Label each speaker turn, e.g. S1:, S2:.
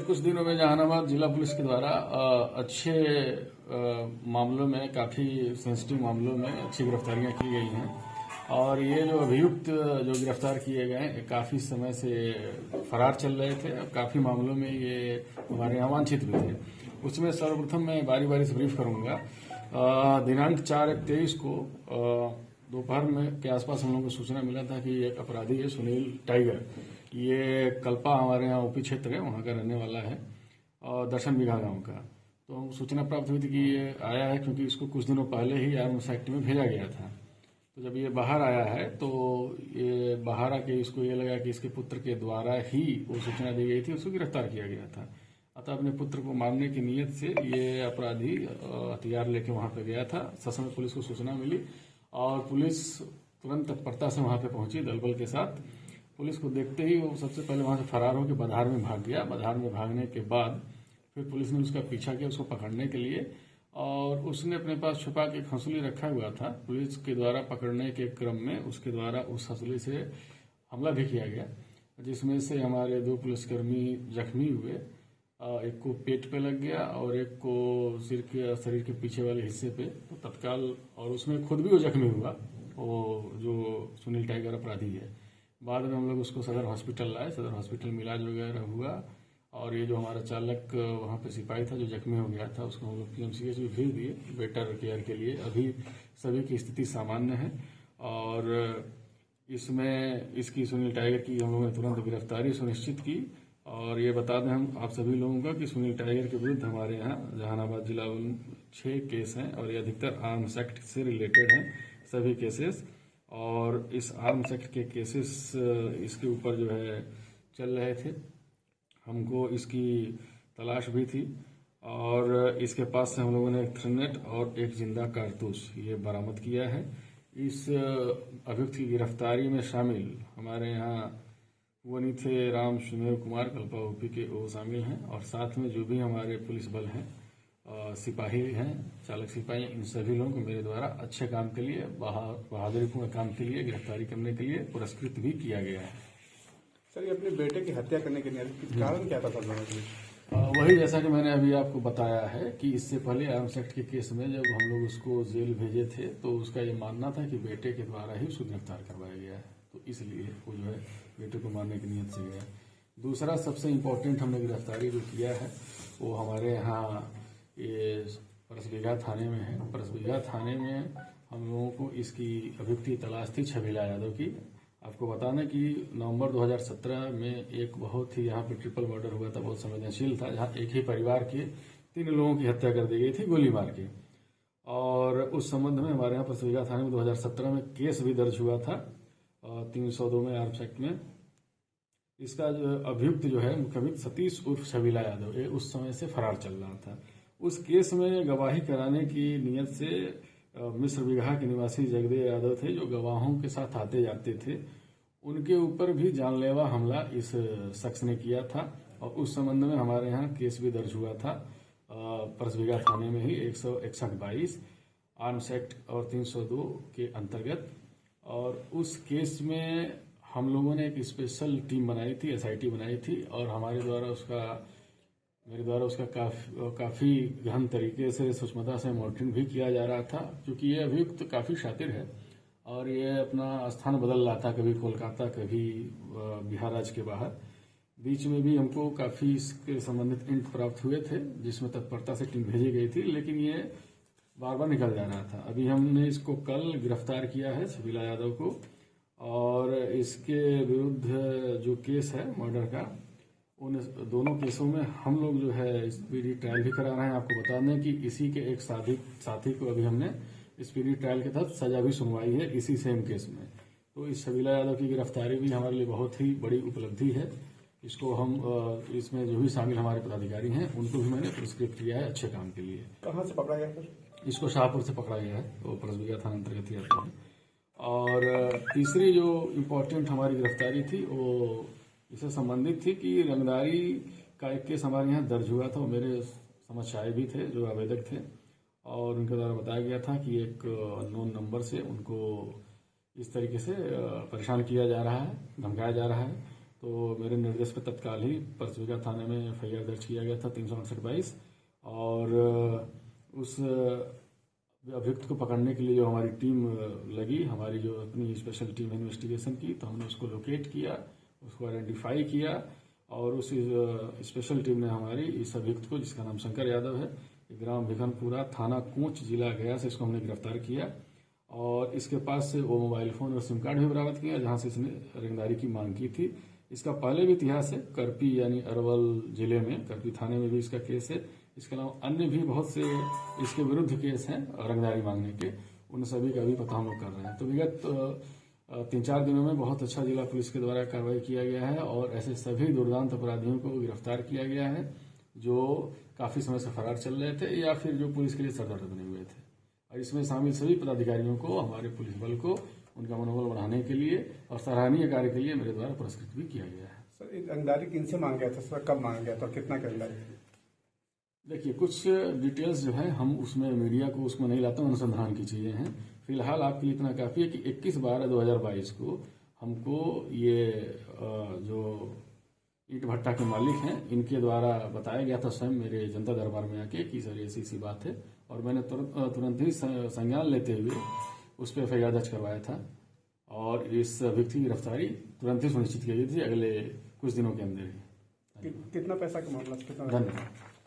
S1: कुछ दिनों में जहानाबाद जिला पुलिस के द्वारा अच्छे मामलों में, काफ़ी सेंसिटिव मामलों में अच्छी गिरफ्तारियां की गई हैं। और ये जो अभियुक्त जो गिरफ्तार किए गए काफ़ी समय से फरार चल रहे थे और काफ़ी मामलों में ये हमारे यहाँ वांछित भी थे। उसमें सर्वप्रथम मैं बारी बारी से ब्रीफ करूंगा। दिनांक 4/23 को दोपहर में के आसपास हम लोगों को सूचना मिला था कि एक अपराधी है सुनील टाइगर, ये कल्पा हमारे यहाँ ऊपी क्षेत्र है, वहाँ का रहने वाला है और दर्शन बिघा गांव का। तो सूचना प्राप्त हुई थी कि ये आया है, क्योंकि इसको कुछ दिनों पहले ही आर्म्स एक्ट में भेजा गया था। तो जब ये बाहर आया है तो ये बाहर आके इसको ये लगा कि इसके पुत्र के द्वारा ही वो सूचना दी गई थी, उसको गिरफ्तार किया गया था। अतः अपने पुत्र को मारने की नीयत से ये अपराधी हथियार लेके वहाँ पे गया था। ससमय पुलिस को सूचना मिली और पुलिस तुरंत तत्परता से वहाँ पे पहुंची दलबल के साथ। पुलिस को देखते ही वो सबसे पहले वहाँ से फरार होकर बधार में भाग गया। बधार में भागने के बाद फिर पुलिस ने उसका पीछा किया उसको पकड़ने के लिए, और उसने अपने पास छुपा के एक हंसुली रखा हुआ था। पुलिस के द्वारा पकड़ने के क्रम में उसके द्वारा उस हंसुली से हमला भी किया गया, जिसमें से हमारे 2 पुलिसकर्मी जख्मी हुए। एक को पेट पे लग गया और एक को शरीर के पीछे वाले हिस्से पे। तो तत्काल, और उसमें खुद भी वो जख्मी हुआ, वो जो सुनील टाइगर अपराधी है। बाद में हम लोग उसको सदर हॉस्पिटल लाए, सदर हॉस्पिटल में इलाज वगैरह हुआ। और ये जो हमारा चालक वहाँ पे सिपाही था जो जख्मी हो गया था, उसको हम लोग PMCH भी भेज दिए बेटर केयर के लिए। अभी सभी की स्थिति सामान्य है और इसमें इसकी सुनील टाइगर की हम लोगों ने तुरंत गिरफ्तारी सुनिश्चित की। और ये बता दें हम आप सभी लोगों का कि सुनील टाइगर के विरुद्ध हमारे यहाँ जहानाबाद जिला 6 केस हैं और ये अधिकतर आर्म्स एक्ट से रिलेटेड हैं सभी केसेस। और इस आर्म्स एक्ट के केसेस इसके ऊपर जो है चल रहे थे। हमको इसकी तलाश भी थी और इसके पास से हम लोगों ने एक थ्रेनेट और एक जिंदा कारतूस ये बरामद किया है। इस अभियुक्त की गिरफ्तारी में शामिल हमारे यहाँ वनी थे राम सुमेर कुमार कल्पा ऊपी के, वो शामिल हैं। और साथ में जो भी हमारे पुलिस बल हैं, सिपाही हैं, चालक सिपाही, इन सभी लोगों को मेरे द्वारा अच्छे काम के लिए, बहादुरीपूर्ण काम के लिए, गिरफ्तारी करने के लिए पुरस्कृत भी किया गया है।
S2: सर, ये अपने बेटे की हत्या करने के कारण क्या था सर?
S1: वही जैसा कि मैंने अभी आपको बताया है कि इससे पहले आर्म्स एक्ट के केस में जब हम लोग उसको जेल भेजे थे तो उसका ये मानना था कि बेटे के द्वारा ही उसको गिरफ्तार करवाया गया है, तो इसलिए वो जो है बेटे को मारने की नीयत से गया। दूसरा सबसे इम्पोर्टेंट हमने गिरफ्तारी जो किया है वो हमारे यहाँ ये परसबिघा थाने में है। परसबिघा थाने में हम लोगों को इसकी अभियुक्त की तलाश थी छबीला यादव की। आपको बताना कि नवंबर 2017 में एक बहुत ही यहाँ पे ट्रिपल मर्डर हुआ था, बहुत संवेदनशील था, जहाँ एक ही परिवार के 3 लोगों की हत्या कर दी गई थी गोली मार के। और उस संबंध में हमारे यहाँ परसबिघा थाने में 2017 में केस भी दर्ज हुआ था 302 में आर्म्स एक्ट में। इसका जो अभियुक्त जो है मुख्य अभियुक्त सतीश उर्फ छबीला यादव, ये उस समय से फरार चल रहा था। उस केस में गवाही कराने की नीयत से मिस्र बिघा के निवासी जगदेव यादव थे, जो गवाहों के साथ आते जाते थे। उनके ऊपर भी जानलेवा हमला इस शख्स ने किया था और उस संबंध में हमारे यहाँ केस भी दर्ज हुआ था परसबिघा थाने में ही 161-22 आर्म्स एक्ट और 302 के अंतर्गत। और उस केस में हम लोगों ने एक स्पेशल टीम बनाई थी, SIT बनाई थी, और मेरे द्वारा उसका काफ़ी गहन तरीके से सूक्ष्मता से मॉनिटरिंग भी किया जा रहा था, क्योंकि ये अभियुक्त काफ़ी शातिर है और ये अपना स्थान बदल रहा था, कभी कोलकाता कभी बिहार राज्य के बाहर। बीच में भी हमको काफ़ी इसके संबंधित इंट प्राप्त हुए थे, जिसमें तत्परता से टीम भेजी गई थी, लेकिन ये बार बार निकल जा रहा था। अभी हमने इसको कल गिरफ्तार किया है छबीला यादव को, और इसके विरुद्ध जो केस है मर्डर का, उन दोनों केसों में हम लोग जो है स्पीडी ट्रायल भी करा रहे हैं। आपको बता दें कि इसी के एक साथी को अभी हमने स्पीडी ट्रायल के तहत सजा भी सुनवाई है इसी सेम केस में। तो इस छबीला यादव की गिरफ्तारी भी हमारे लिए बहुत ही बड़ी उपलब्धि है। इसको हम इसमें जो भी शामिल हमारे पदाधिकारी हैं उनको भी मैंने पुरस्कृत किया है अच्छे काम के लिए।
S2: कहाँ से पकड़ा गया सर?
S1: इसको शाहपुर से पकड़ा गया है, वो परसबिघा थाना अंतर्गत ही आता है। और तीसरी जो इम्पोर्टेंट हमारी गिरफ्तारी थी वो इससे संबंधित थी कि रंगदारी का एक केस हमारे यहाँ दर्ज हुआ था। वो मेरे समक्ष आए भी थे जो आवेदक थे, और उनके द्वारा बताया गया था कि एक अननोन नंबर से उनको इस तरीके से परेशान किया जा रहा है, धमकाया जा रहा है। तो मेरे निर्देश पर तत्काल ही परसुगा थाने में एफआईआर दर्ज किया गया था 368/22 और उस अभियुक्त को पकड़ने के लिए जो हमारी टीम लगी, हमारी जो अपनी स्पेशल टीम है इन्वेस्टिगेशन की, तो हमने उसको लोकेट किया, उसको आइडेंटिफाई किया और उस स्पेशल टीम ने हमारी इस अभियुक्त को, जिसका नाम शंकर यादव है, ग्राम भिखनपुरा, थाना कोंच, जिला गया से इसको हमने गिरफ्तार किया और इसके पास से वो मोबाइल फोन और सिम कार्ड भी बरामद किया जहां से इसने रंगदारी की मांग की थी। इसका पहले भी इतिहास है, करपी यानी अरवल जिले में करपी थाने में भी इसका केस है। इसके अलावा अन्य भी बहुत से इसके विरुद्ध केस हैं रंगदारी मांगने के, उन सभी का भी पता हम लोग कर रहे हैं। तो विगत 3-4 दिनों में बहुत अच्छा जिला पुलिस के द्वारा कार्रवाई किया गया है और ऐसे सभी दुर्दांत अपराधियों को गिरफ्तार किया गया है जो काफी समय से फरार चल रहे थे या फिर जो पुलिस के लिए सरदर्द बने हुए थे। और इसमें शामिल सभी पदाधिकारियों को, हमारे पुलिस बल को, उनका मनोबल बढ़ाने के लिए और सराहनीय कार्य के लिए मेरे द्वारा पुरस्कृत भी किया गया है।
S2: सर, ये रंगदारी किनसे मांगा गया था सर, कब मांगा गया था और कितना की रंगदारी?
S1: देखिए, कुछ डिटेल्स जो है हम उसमें मीडिया को उसमें नहीं लाते, अनुसंधान की चीजें हैं। फिलहाल आपके लिए इतना काफी है कि 21/12/2022 को हमको ये जो ईट भट्टा के मालिक हैं इनके द्वारा बताया गया था स्वयं मेरे जनता दरबार में आके कि सर ऐसी सी बात है, और मैंने तुरंत ही संज्ञान लेते हुए उस पर एफआईआर दर्ज करवाया था और इस व्यक्ति की गिरफ्तारी तुरंत ही सुनिश्चित की गई थी अगले कुछ दिनों के अंदर ही।
S2: कितना पैसा का मामला?
S1: धन्यवाद।